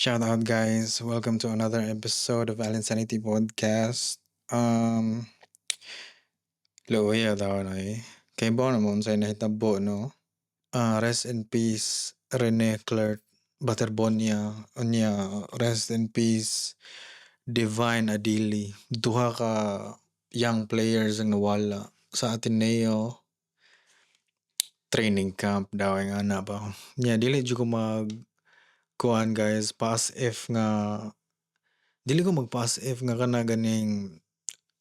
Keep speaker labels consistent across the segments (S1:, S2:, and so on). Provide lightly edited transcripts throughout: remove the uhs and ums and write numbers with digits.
S1: Shout out guys, welcome to another episode of Alan Sanity Podcast. Luya daw na eh. Kay bo naman sa nahitabo no. Rest in peace Rene Clerc Baterbonia unya rest in peace Divine Adili. Duha ka young players ang nawala sa Ateneo training camp daw nga na ba. Dili jud ko mag kuan guys pass if nga dili ko mag-pass if nga kana ganing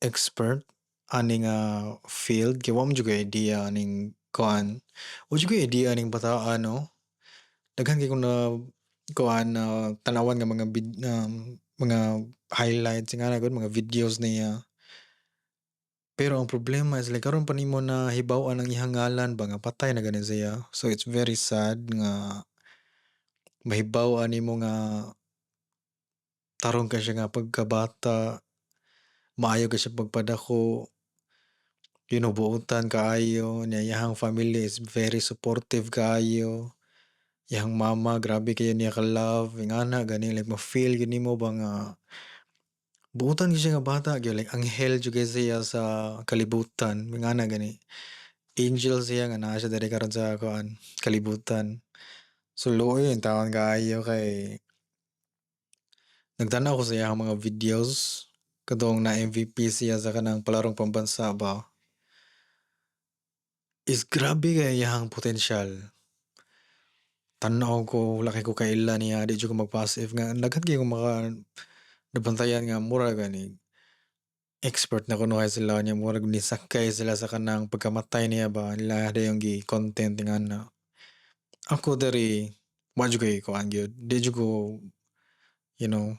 S1: expert ani nga field kay wa man jud ko idea aning kuan. Wa jud ko idea aning bataan no. Daghan kay ko na kuan na tanawan nga mga highlights nga na gud mga videos niya. Pero ang problema is like karon pa nimo na hibaw-an ang iyang ngalan ba nga patay na gani siya. So it's very sad nga mahibaw-an nimo nga tarong ka siya nga pagkabata, maayo ka siya pagpadako, ginubuotan kaayo, niya iyahang family is very supportive kaayo. Iyahang mama grabe kayo niya ka-love, ingana gani like ma-feel gyud nimo ba nga buotan gyud siya nga bata gyud like anghel jud kay siya sa kalibutan, ingana gani. Angel siya nga naa siya diri karon sa kuan kalibutan. So luoy ang taon kaayo kay nagtanaw ko sa iyang mga videos kadtong na MVP siya sa kanang palarong pambansa ba. Is grabe kay iyang potensyal. Tanaw ko wala kay ko kaila niya di jud ko mag-passive nga daghan kay ko nabantayan nga mura gani expert na kuno kay sila niya murag nisakay sila sa kanang pagkamatay niya ba nila yung gi-content nga na. Ako diri wa jud kay kuan gyud di jud ko you know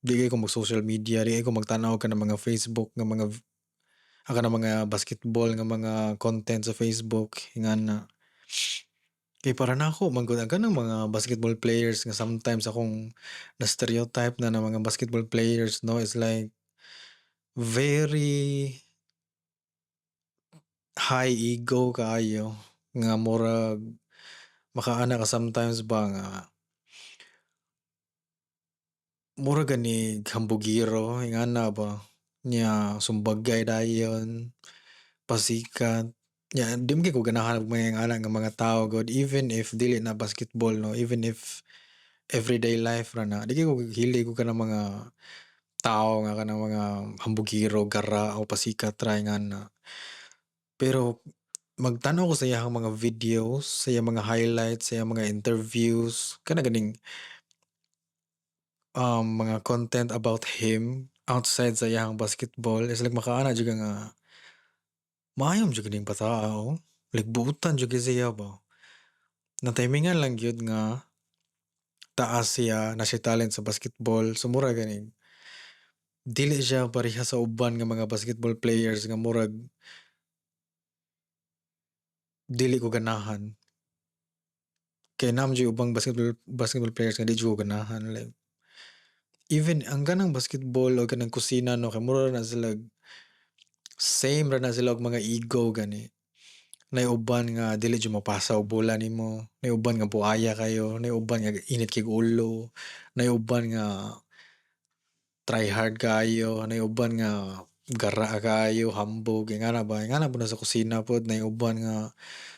S1: di kay ko mag social media di kay ko magtanaw ka ng mga Facebook nga mga ng mga basketball nga mga content sa Facebook ingana. Kay para nako man gud ang kanang mga basketball players nga sometimes akong na-stereotype na mga basketball players no is like very high ego kaayo nga murag makaana ka sometimes ba nga mura gani hambugiro ingana ba nya sumbagay dayon pasikat nya di man gyud ko ganahan og mga ingana nga mga tawo god even if dili na basketball no even if everyday life ra na di gyud ko hili ko kanang mga tao nga kanang mga hambugiro gara o pasikat ra ingana. Pero magtanaw ko sa iyang mga videos, sa iyang mga highlights, sa iyang mga interviews, kana ganing mga content about him outside sa iyang basketball is like makaana jud ka nga maayom jud kining patao. Like buutan jud gyud siya ba. Na-timingan lang gyud nga taas siya na siya talent sa basketball. So mura gani dili siya pareha sa uban nga mga basketball players nga murag dili ko ganahan. Kay naman jud ubang basketball players nga di jud ko ganahan like even ang kanang basketball o kanang kusina no kay mura na sila same ra na sila og mga ego gani. Nay uban nga dili jud mapasa og bola nimo, nay uban nga buaya kayo, nay uban nga init kay ulo, nay uban nga try hard kaayo, nay uban nga gara kaayo, hambog ingana ba, ingana po na sa kusina pod nay uban nga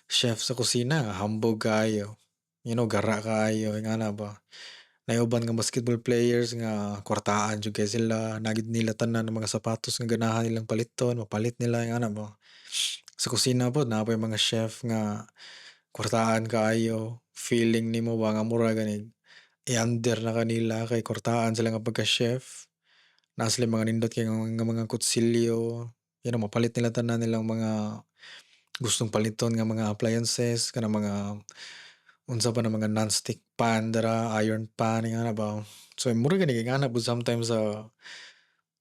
S1: chef sa kusina hambog kaayo. You know gara kaayo ingana ba. Nay uban nga basketball players nga kwartaan jud kay sila, nagid nila tanan ng mga sapatos nga ganahan nilang paliton, mapalit nila ingana ba. Sa kusina pod napoy mga chef nga kwartaan kaayo, feeling nimo ba nga mura gani i-under na kanila kay kwartaan sila nga pagka-chef. Naa sila mga nindot kay nga mga kutsilyo, you know mapalit nila tanan nilang mga gustong paliton nga mga appliances kanang mga unsa pa na mga non-stick pan dira, iron pan ingana ba. So mura gani ingana pod sometimes sa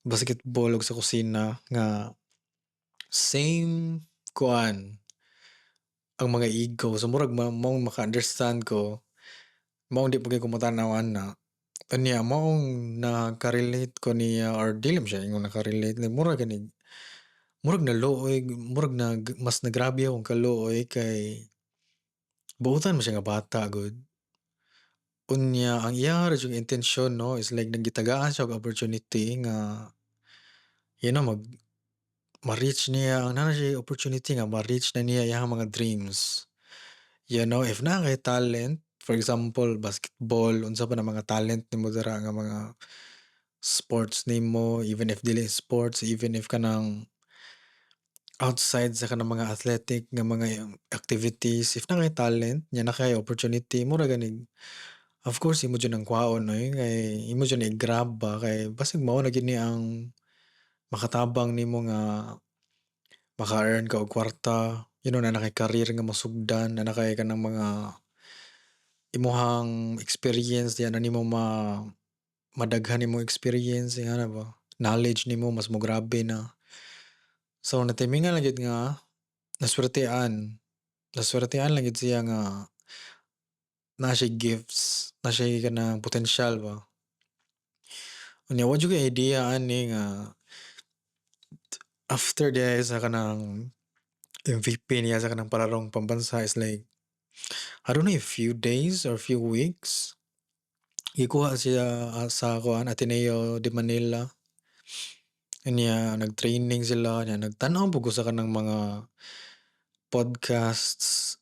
S1: basketball ug sa kusina nga same kuan ang mga ego. So murag maong maka-understand ko, maong di pa gyud ko mo-tanaw ana. Unya maong naka-relate ko niya or dili man siya ingon naka-relate like murag naluoy, murag mas nagrabe akong kaluoy kay buotan man siya nga bata gud. Unya ang iya ra jud nga intensyon 'no is like naggitagaan siya og opportunity nga ma-reach niya ang naa siya'y opportunity nga ma-reach na niya iyang mga dreams. If naa kay talent, for example basketball, unsa pa na mga talent nimo dira nga mga sports nimo, even if dili sports, even if kanang outside sa kanang mga athletic nga mga activities, if na kay talent nya na kay opportunity mura ganing of course imo jud ang kwaon oy, kay imo jud na i-grab ba kay basig mao na gid ni ang makatabang nimo nga maka-earn ka og kwarta, na na kay career nga masugdan, na na kay kanang mga imuhang experience diyan na nimo madaghan nimong experience ingana ba, knowledge nimo mas mo grabe na. So natimingan lang gyud nga nasuwertean, nasuwertean lang gyud siya nga naa siya'y gifts, naa siya'y kanang potensyal ba. Unya wa jud koy idea ani nga after diay sa kanang MVP niya sa kanang palarong pambansa is like, I don't know if few days or few weeks, gikuha siya sa kuan Ateneo de Manila. Unya nag-training sila, nya nagtan-aw po ko sa kanang mga podcasts,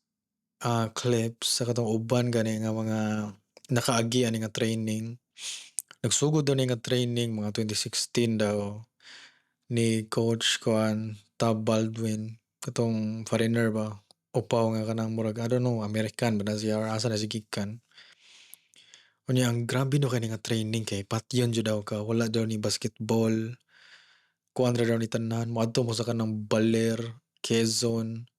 S1: clips sa katong uban gani nga mga nakaagi ani nga training. Nagsugod daw ni nga training mga 2016 daw ni Coach kuan Tab Baldwin, katong foreigner ba, upaw nga kanang murag I don't know American ba na siya or asa na siya gikan. Unya ang grabe daw kani nga training kay patyon jud daw ka, wala daw ni basketball, kuan ra daw ni tanan, moadto mo sa kanang Baler, Quezon,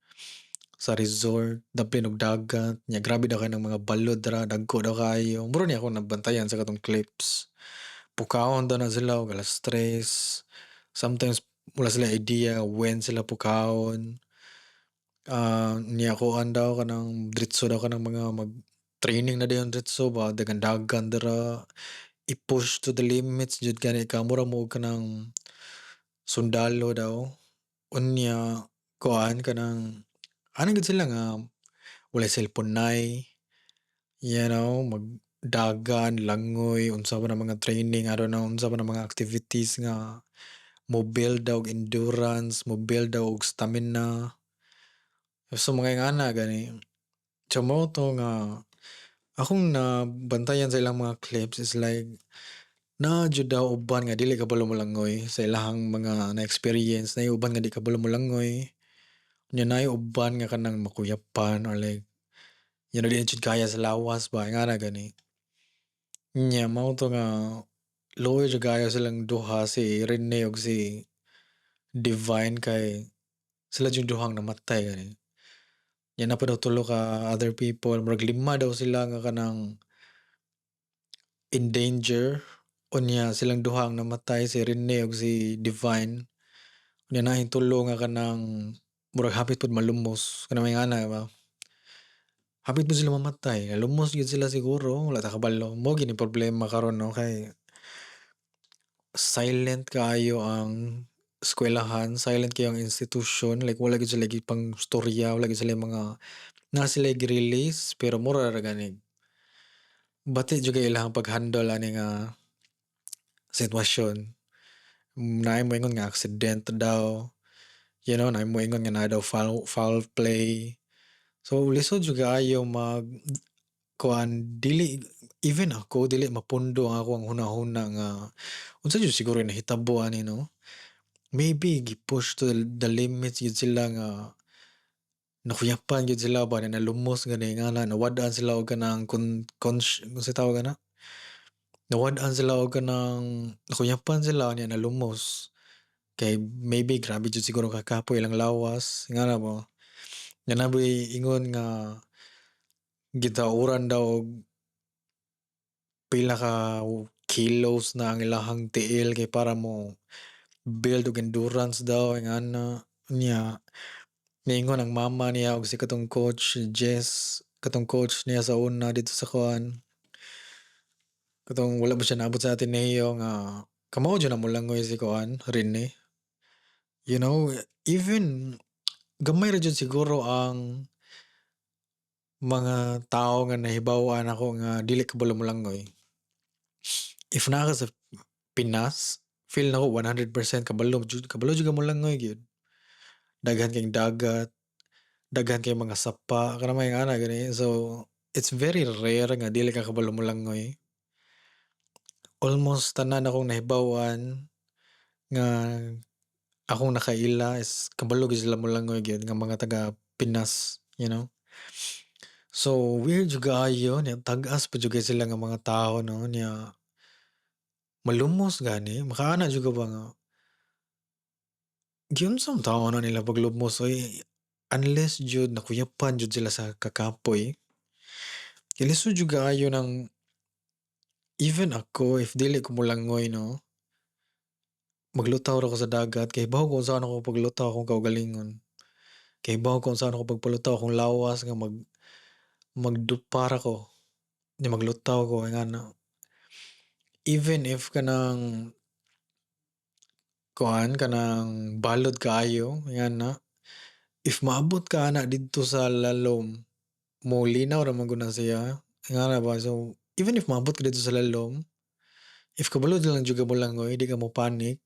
S1: sa resort, daplin og dagat, nya grabe daw kay ng mga balod ra, dagko daw kayo. Muro ni ako nabantayan sa katong clips. Pukawon daw na sila og 3:00. Sometimes wala sila idea when sila pukawon. Niya kuan daw kanang diretso daw kanang mga mag-training na dayon diretso ba, dagan-dagan dira, i-push to the limits jud gani ka, mura mo og kanang sundalo daw. Unya kuan kanang ano gid sila nga walay cellphone nay, magdagan, langoy, unsa pa na mga training, I don't know, unsa pa na mga activities nga mo-build daw og endurance, mo-build daw og stamina. So mga ingana gani. So mao to nga akong nabantayan sa ilang mga clips is like naa jud daw uban nga dili kabalo molangoy sa ilahang mga na-experience, naay uban nga di kabalo molangoy. Unya naay uban nga kanang makuyapan or like di jud kaya sa lawas ba ingana gani. Nya mao to nga luoy jud kaayo silang duha, si Rene ug si Divine kay sila jud duhang namatay gani. Nya na pa daw tulo ka other people, murag 5 daw sila nga kanang in danger. Unya silang duha ang namatay, si Rene ug si Divine. Unya naay tulo nga kanang murag hapit pod malumos, kanang ingana ba. Hapit pod sila mamatay, lumos gyud sila siguro, wala ta kabalo. Mao gid ang problema karon 'no, kay silent kaayo ang eskwelahan, silent kayo ang institution, like wala gyud sila gipangstorya, wala gyud sila mga naa sila gi-release pero mura ra gani. Bati jud kay ilahang pag-handle ani nga sitwasyon. Naay moingon nga aksidente daw, naay moingon nga naa daw foul play. So lisod jud kaayo kuan dili even ako dili mapundo ang akong hunahuna nga unsa jud siguro nahitabo ani 'no. Maybe gi-push to the limits gyud sila nga nakuyapan gyud sila ba na nalumos gani ingana nawad-an sila og kanang unsa tawag ana? Nawad-an sila og kanang nakuyapan sila nya nalumos. Kay maybe grabe jud siguro kakapoy ilang lawas ingana ba. Nga naboy ingon nga gitauran daw og pila ka kilos na ang ilahang tiil kay para mo build og endurance daw ingana. Unya niingon ang mama niya og si katong coach si Jess, katong coach niya sa una dito sa kuan, katong wala ba siya naabot sa Ateneo nga kamao jud na molangoy si kuan Rene. Even gamay ra jud siguro ang mga tao nga nahibaw-an ako nga dili kabalo molangoy. If naa ka sa Pinas, feel nako 100% kabalo jud ka molangoy gyud. Daghan kayong dagat, daghan kayong mga sapa, kanang mga ana gani. So, it's very rare nga dili ka kabalo molangoy. Almost tanan akong nahibaw-an nga akong nakaila is kabalo gyud sila molangoy gyud nga mga taga Pinas, you know. So, weird jud kaayo nya tag-as pa jud kay sila nga mga tawo 'no, nya malumos gani, makaana jud ka ba nga giunsang taon na nila paglumos oy, unless jud nakuyapan jud sila sa kakapoy. Kay lisod jud kaayo ng even ako if dili ko molangoy 'no, maglutaw ra ko sa dagat kay bawo kung saan ako paglutaw akong kaugalingon. Kay bawo kung saan ako pagpalutaw akong lawas nga magdupar ako, nya maglutaw ko ingana. Even if kanang kanang balod kaayo ingana, if maabot ka ana didto sa lalom, molinaw ra man gud na siya, ingana ba. So, even if maabot ka dito sa lalom, if kabalo lang jud ka molangoy, di ka mo-panic,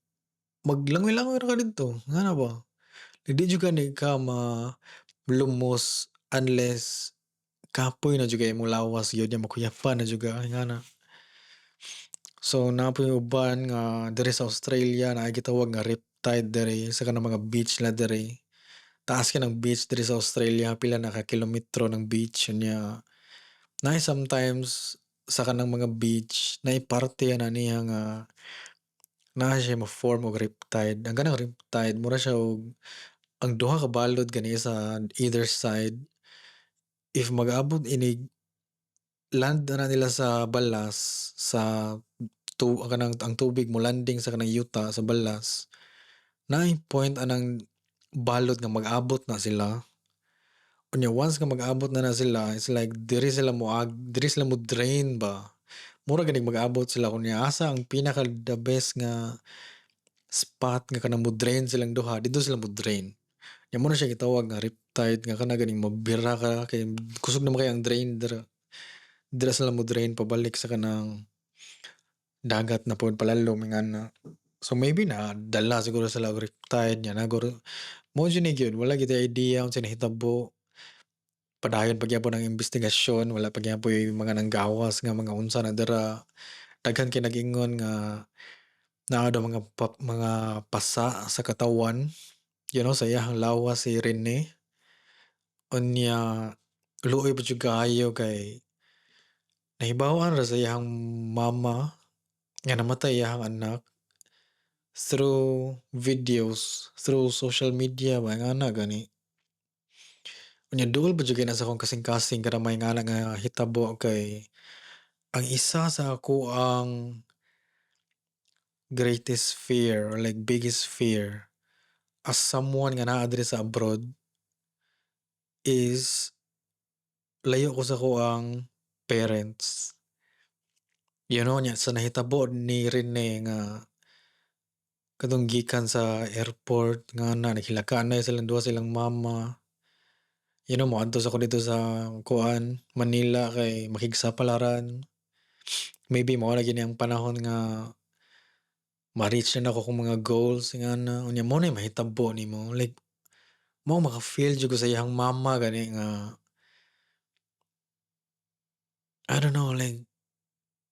S1: maglangoy-langoy ra ka didto, ingana ba. Di jud gani ka malumos unless kapoy na jud kay imong lawas gyud nya makuyapan na jud ka, ingana. So, napoy uban nga diri sa Australia naay gitawag nga riptide diri sa kanang mga beach na diri. Taas ng beach diri sa Australia, pila na ka kilometro ng beach unya naay sometimes sa kanang mga beach naay parte ana niya nga naa siya mo-form og riptide. Ang kanang riptide mura siya og ang duha ka balod gani sa either side, if mag-abot inig land na nila sa balas sa kanang ang tubig mo landing sa kanang yuta sa balas, naay point anang balod nga mag-abot na sila. Unya once nga mag-abot na sila, it's like diri sila mo drain ba. Mura gani mag-abot sila kunya asa ang pinaka the best nga spot nga kanang mo drain silang duha, didto sila mo drain. Nya mo na siya gitawag nga riptide nga kana ganing mabira ka kay kusog naman kay ang drain dira. Dira sila mo drain pabalik sa kanang dagat na pod palalom ingana. So maybe na dala siguro sila og riptide nya naguro mao jud ni gyud wala gyud idea unsa nahitabo. Padayon pa gyapon ang imbestigasyon, wala pa gyapon mga nanggawas nga mga unsa na dira. Daghan kay nag-ingon nga naa daw mga pasa sa katawan, you know, sa iyahang lawas si Rene. Unya luoy pa jud kaayo kay nahibaw-an ra sa iyang mama nga namatay iyahang anak through videos, through social media ba ingana gani. Unya duol pa jud kay na sa akong kasing-kasing kada maingana nga hitabo kay ang isa sa akoang greatest fear or like biggest fear as someone nga naa diri sa abroad is layo ko sa akoang parents. You know nya sa nahitabo ni Rene nga kadtong gikan sa airport ngana naghilakaan na silang duha silang mama. You know moadto ako dito sa Manila kay makigsapalaran. Maybe mao na gini ang panahon nga ma-reach na nako akong mga goals ingana unya mao na mahitabo nimo like mao maka-feel jud ko sa iyang mama gani nga I don't know like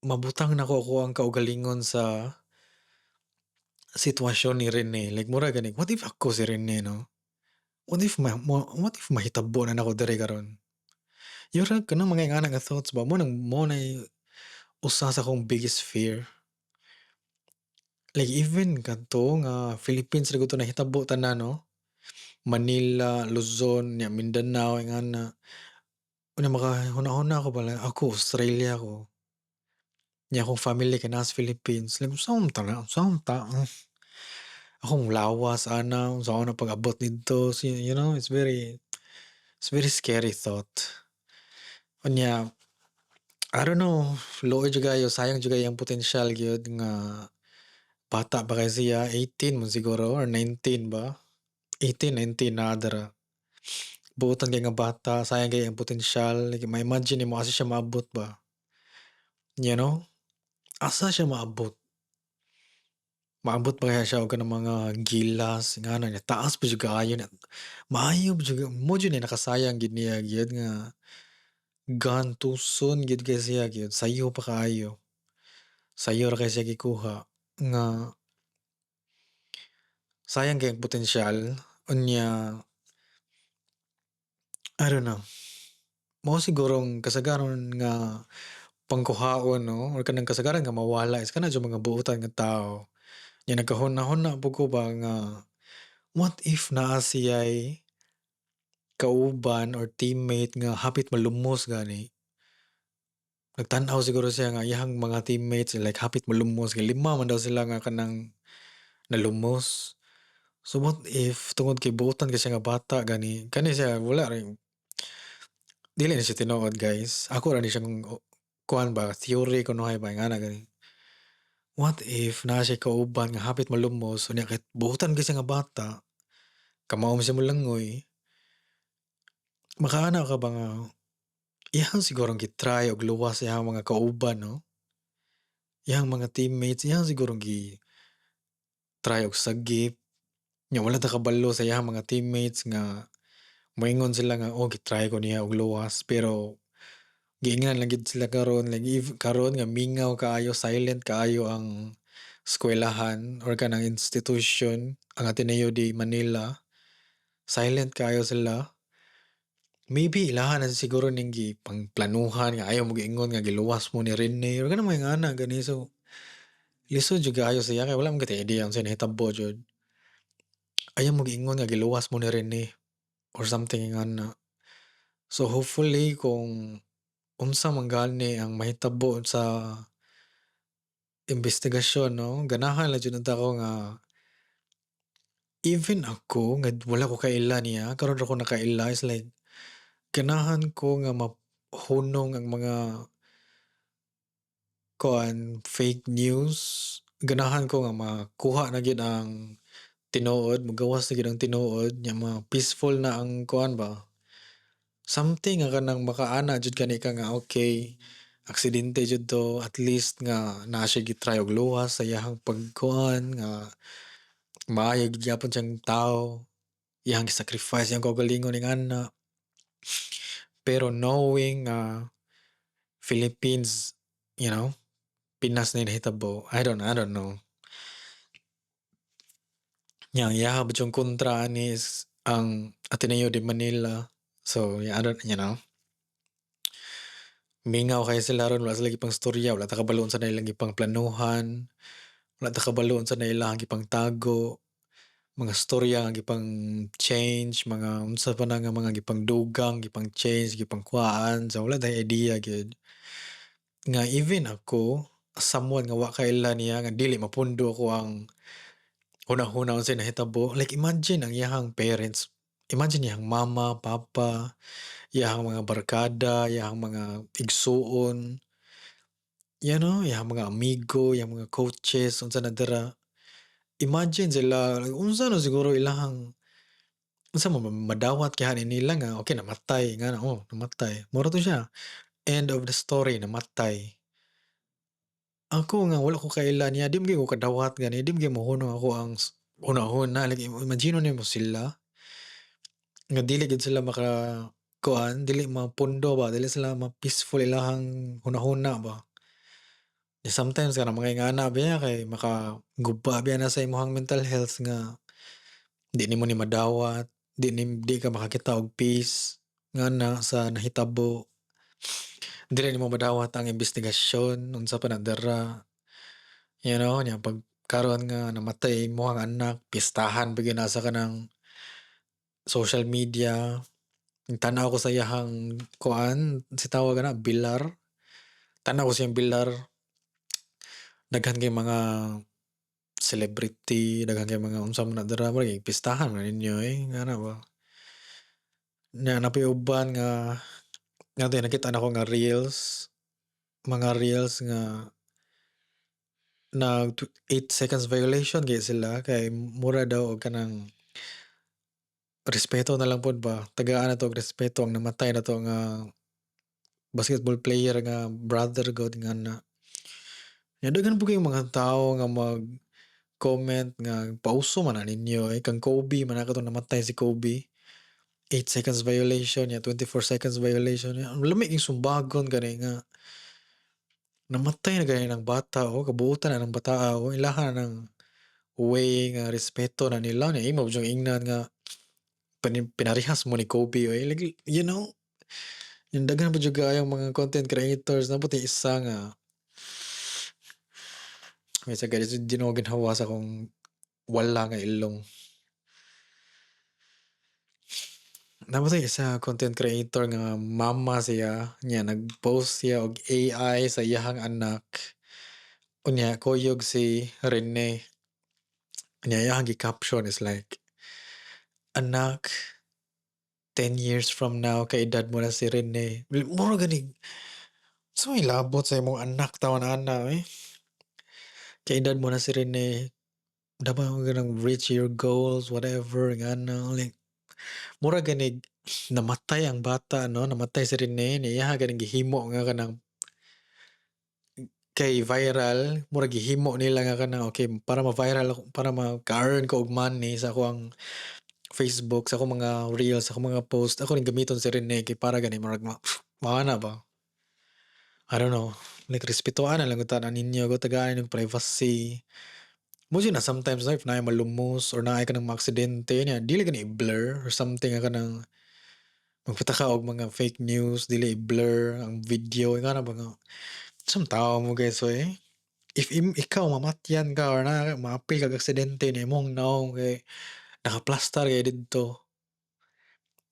S1: mabutang nako ako ang kaugalingon sa sitwasyon ni Rene. Like mura gani, what if ako si Rene 'no? What if mahitabo na nako diri karon? Yung kanang mga ingana nga thoughts ba mo nay usa sa akong biggest fear. Like even kadto nga Philippines ra gud 'to nahitabo tanan 'no? Manila, Luzon, nya Mindanao ingana. Unya makahuna-huna ako pala, ako Australia ko. Nya akong family kay naa sa Philippines. Like unsahon ta? Akong lawas ana, unsaon na pag-abot didto. So, you know, it's very scary thought. Unya, I don't know, luoy jud kaayo, sayang jud kaayo ang potensyal gyud nga bata pa kay siya, 18 man siguro or 19 ba? 18, 19 naa dira. buotan kay nga bata, sayang kay ang potensyal, like ma-imagine nimo asa siya maabot ba, you know? Asa siya maabot? Maabot pa kaya siya og kanang mga gilas ingana niya taas pa jud kaayo na maayo pa jud mo jud ni nakasayang gid niya gyud nga gone too soon gid kay siya gyud, sayo pa kaayo. Sayo ra kay siya gikuha nga sayang kay ang potensyal unya I don't know, mao sigurong kasagaran nga pangkuhaon 'no or kanang kasagaran nga mawala is kana jud mga buotan nga tawo. Nya nagkahuna-huna pud ko ba nga, what if naa siya'y kauban or teammate nga hapit malumos gani? Nagtan-aw siguro siya nga iyang mga teammates like hapit malumos kay 5 man daw sila nga kanang nalumos. So what if tungod kay buotan kay siya nga bata gani, kani siya wala ring dili na siya tinuod guys. Ako ra ni siyang kuan ba theory kunuhay ba ingana gani. What if naa siya'y kauban nga hapit malumos unya kahit buotan kay siya nga bata, kamao man siya molangoy, makaana ka ba nga iyang sigurong gi-try og luwas sa iyang mga kauban 'no? Iyang mga teammates iyang sigurong gi-try og sagip, nya wala ta kabalo sa iyang mga teammates nga moingon sila nga, "Oh, gi-try ko niya og luwas." Pero giingnan lang gid sila karon like karon nga mingaw kaayo, silent kaayo ang eskwelahan or kanang institution, ang Ateneo de Manila, silent kaayo sila. Maybe ilahan na siguro ning gipangplanuhan nga ayaw mo giingon nga giluwas mo ni Rene or kanang mga ana gani. So, lisod jud kaayo siya kay wala man kita idea unsay nahitabo jud. Ayaw mo giingon nga giluwas mo ni Rene or something ingana. So, hopefully kung unsa man gani ang mahitabo sa imbestigasyon 'no, ganahan lang jud unta ko nga even ako nga wala ko kaila niya, karon ra ko nakaila is like ganahan ko nga mahunong ang mga kuan fake news. Ganahan ko nga makuha na gyud ang tinuod, magawas na gyud ang tinuod nya peaceful na ang kuan ba, something nga kanang makaana jud kani ka nga okay, aksidente jud 'to at least nga naa siya gi-try og luwas sa iyahang pagkuan nga maayo gid gyapon siyang tawo, iyang gi-sacrifice iyang kaugalingon ingana. Pero knowing Philippines, you know, Pinas na yung nahitabo, I don't know. Yang iya yung kontra ani is ang Ateneo de Manila. So, yeah, I don't, you know, mingaw kayo sila ron, wala sila gipang storya, wala ta kabalo unsa na ilang gipang planuhan, wala ta kabalo unsa na ilang gipang tago, mga storya nga gipang change, mga unsa pa na nga mga gipang dugang, gipang change, gipang kuhaan, so wala tayong idea gyud. Nga even ako, someone nga wa kaila niya nga dili mapundo ko ang hunahuna unsay nahitabo, like imagine ang iyahang parents, imagine iyang mama, papa, iyahang mga barkada, iyahang mga igsuon, you know, iyahang mga amigo, iyang mga coaches unsa na dira. Imagine sila like, unsa na siguro ilahang unsa madawat kay ani nila nga okay namatay nga na, oh, namatay. Mura to siya, end of the story, namatay. Ako nga wala ko kaila niya, di man gyud ko kadawat gani, di man gyud mohunong ako ang hunahuna, like imagino nimo sila nga dili gid sila kuan, dili mapundo ba, dili sila ma-peaceful ilahang hunahuna ba. Sometimes kanang mga ingana biya kay makaguba biya na sa imong mental health nga di nimo ni madawat, di ka makakita og peace ngana sa nahitabo. Dili nimo madawat ang imbestigasyon unsa pa nadara, you know, nya pagkaron nga namatay imong anak, pistahan pa gyud na sa kanang social media. Nagtanaw ko sa iyahang kuan, si tawag ana bilar. Tanaw ko siyang bilar, daghan kay mga celebrity, daghan kay mga unsa man na dira, murag pistahan man ninyo ngana ba. Nya napay uban nga nakita nako nga reels, mga reels nga nag 8 seconds violation gyud sila kay mura daw og kanang respeto na lang pod ba, tagaan na 'to og respeto ang namatay nato nga basketball player nga brother gud nga na. Nya daghan po kayong mga tao nga mag-comment nga pauso man na ninyo, kang Kobe man na katong namatay si Kobe, 8 seconds violation niya, 24 seconds violation niya, ang lami yung sumbagon gani nga namatay na gani ng bata o kabuotan na ng bata o ilaha na ng way nga respeto na nila niya imo jung ingnan nga pinarehas mo ni Kobe oy like, you know, yung daghan pa jud kaayong mga content creators na puti isa nga may sa gali di na ko ginhawa sa akong wala nga ilong. Namatay isa content creator nga mama siya niya nag-post siya og AI sa iyahang anak. Unya kuyog si Rene. Unya iyahang gi-caption is like, "Anak, 10 years from now kaedad mo na si Rene." Mura gani sa may labot sa imong anak taon ana eh. Kaedad mo na si Rene. Dapat mo ganang reach your goals, whatever, nga na, like, mura ganig, namatay ang bata, no? Namatay si Rene, niya ganing gihimo nga kanang kay viral, mura gihimo nila nga kanang, okay, para ma-viral ako, para maka-earn ko og money sa ako ang Facebook, sa akong mga reels, sa akong mga post, ako rin gamiton si Rene, kay para gani, murag maana ba? I don't know. Like, respetuan na lang ito na ninyo, go tagaan yung privacy. Mo na sometimes na if naay malumos or naay ka ng maaksidente niya, dili ka na i-blur or something ka nang magpataka og mga fake news, dili i-blur ang video, nga na ba nga. Some tao mo guys, so eh. If ikaw mamatyan ka or na maapil kag aksidente ni imong naong kay nakaplastar kay didto.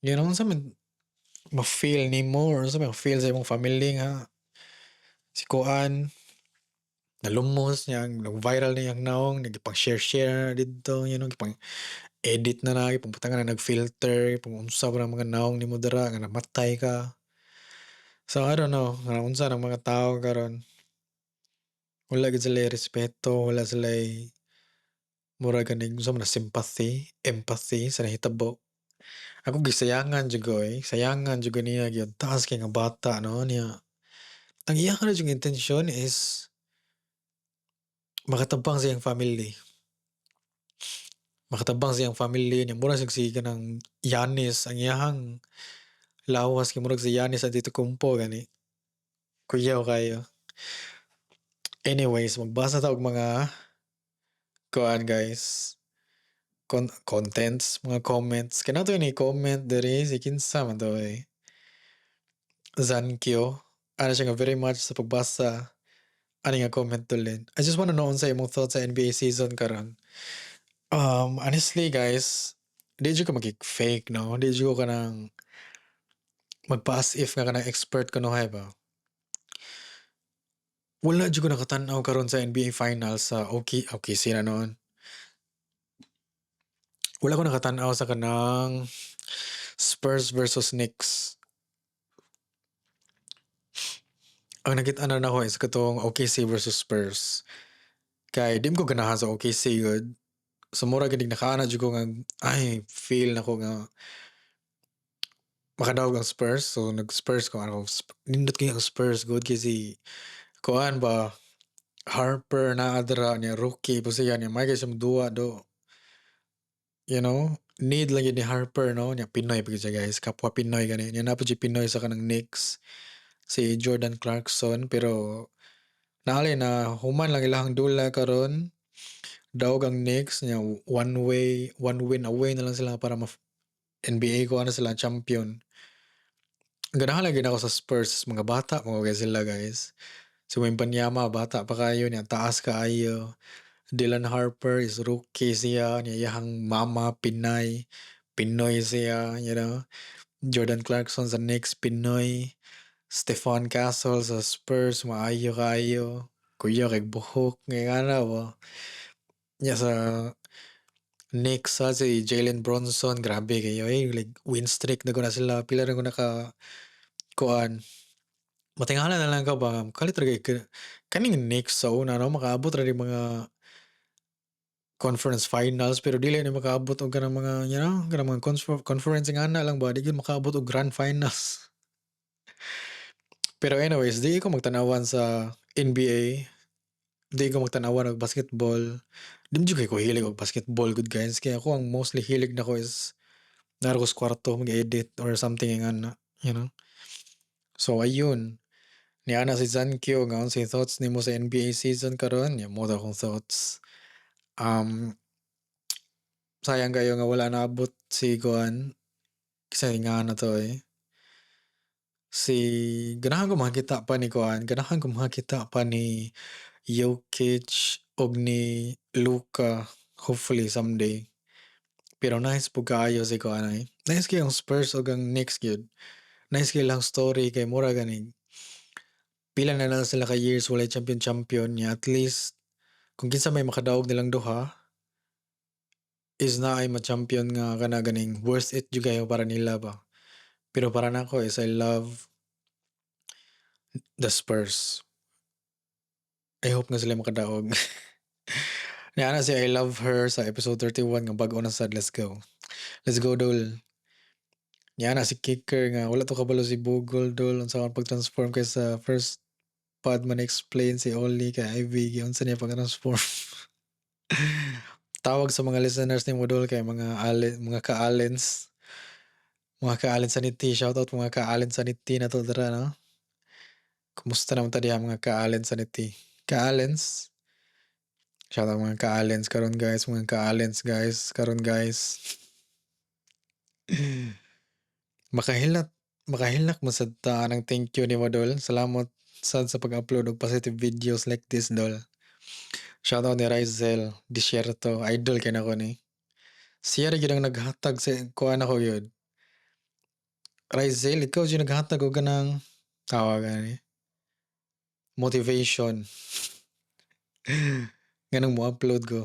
S1: You know, sa man ma-feel nimo or sa ma-feel sa imong family nga si kuan nalumos niya, nag-viral niyang naong, nagipang-share-share didto, you know, gipang-edit na gipangbutangan na nag-filter, kung unsa ba ang mga naong nimo dira nga namatay ka. So, I don't know, nga unsa ng mga tao karon. Wala gid sila'y respeto, wala sila'y mura ganing unsa man na sympathy, empathy sa nahitabo. Ako gisayangan jud ko, sayangan jud ko niya gyud taas kay nga bata 'no, niya ang iyang ra jud intensyon is makatabang sa iyang family. Makatabang sa iyang family niya mura sig si kanang Yanis ang iyahang lawas kay murag si Yanis Antetokounmpo gani. Kuyaw kayo. Anyways, magbasa ta og mga kuan guys, contents, mga comments. Kanato ni comment diri si kinsa man to Zankyo. Ano siya nga very much sa pagbasa. Ano nga comment tulin. I just wanna know unsa imong thoughts sa NBA season karon. Honestly guys, di jud ko fake no. Di jud ko kanang magpa-as if nga kanang expert ko no hay ba. Wala jud ko nakatan-aw karon sa NBA finals sa OKC na noon. Wala ko nakatan-aw sa kanang Spurs versus Knicks. Ang nakita na nako is katong OKC versus Spurs. Kay di ko ganahan sa OKC good. So mura gid nakaana jud ko nga ay feel nako nga makadawog ang Spurs. So nag-Spurs ko ano nindot kay ang Spurs good kasi kuan ba Harper na adra niya rookie po siya niya may siya duwa do. You know, need lang yun ni Harper no niya Pinoy pa siya guys kapwa Pinoy gani niya na po Pinoy sa kanang Knicks si Jordan Clarkson pero naali na human lang ilang dula karon daog ang Knicks niya one win away na lang sila para NBA ko ano sila champion. Ganahan lagi ako sa Spurs mga bata mga guys sila guys. Si Wembanyama bata pa kayo niya taas kaayo. Dylan Harper is rookie siya niya iyahang mama Pinoy siya, you know. Jordan Clarkson sa Knicks Pinoy. Stephon Castle sa Spurs maayo kayo. Kuya kay buhok nga ana ba. Niya sa Knicks sa si Jalen Bronson grabe kayo like win streak na ko na sila pila na ko naka kuan matingala na lang ka ba kalit ra kaning Knicks sa una no makaabot ra mga conference finals pero dili na makaabot og kanang mga kanang mga conference nga na lang ba di gyud makaabot og grand finals. Pero anyways, di ko magtanawan sa NBA, di ko magtanawan og basketball. Di jud kay ko hilig og basketball good guys kaya ako ang mostly hilig nako is naro ko sa kwarto mag-edit or something nga na, you know. So ayun, niana si Zankyo nga unsay thoughts nimo sa NBA season karon? Ya mo daw akong thoughts. Sayang kayo nga wala naabot si Kuan. Kasi nga na to eh. Si ganahan ko makita pa ni Kuan, ganahan ko makita pa ni Jokic og ni Luka hopefully someday. Pero nice po kaayo si Kuan ay. Nice kay ang Spurs og ang Knicks gyud. Nice kay lang story kay mura ganing pila na lang sila ka years walay champion niya at least kung kinsa may makadaog nilang duha is na ay ma-champion nga kana ganing worth it jud kayo para nila ba. Pero para nako is I love the Spurs. I hope nga sila makadaog. Niana si I Love Her sa episode 31 nga bag-o na sad. Let's go. Let's go dol. Niana si Kicker nga wala to kabalo si Bugol dol unsa man pag-transform kay sa first pod man explain si Oli kay Ivy unsa niya pag-transform. Tawag sa mga listeners ni Modol kay mga ka-Allens. Mga ka-Allen Sanity. Shoutout mga ka-Allen Sanity na to dara no. Kumusta naman ta diha mga ka-Allen Sanity? Ka-Allens? Shoutout mga ka-Allens karon guys, mga ka-Allens guys, karon guys. Makahilak mo sad ta ng thank you ni Modol. Salamat sad sa pag-upload og positive videos like this dol. Shoutout ni Rizel Desierto, idol kay nako ni. Siya rin yung naghatag sa kuha na ko yun. Rizel, ikaw yung naghatag o ganang tawagan ni. Motivation. Ganang mo upload ko.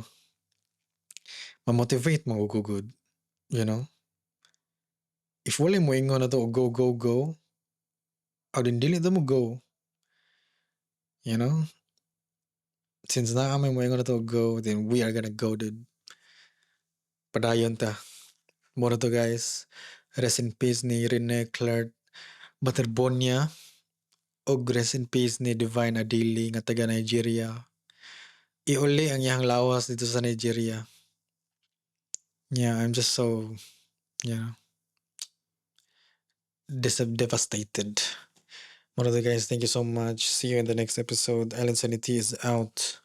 S1: Ma-motivate mo ko good. You know? If wala mo ingon na to go, go, go, o din dili mo go. You know? Since na kami mo ingon na to go, then we are gonna go, dude. Padayon ta. Muna to guys. Rest in peace ni Rene Clark Baterbonia. Og rest in peace ni Divine Adili nga taga Nigeria. Iuli ang iyang lawas dito sa Nigeria. Yeah, I'm just so, devastated. One of the guys, thank you so much. See you in the next episode. Island Sanity is out.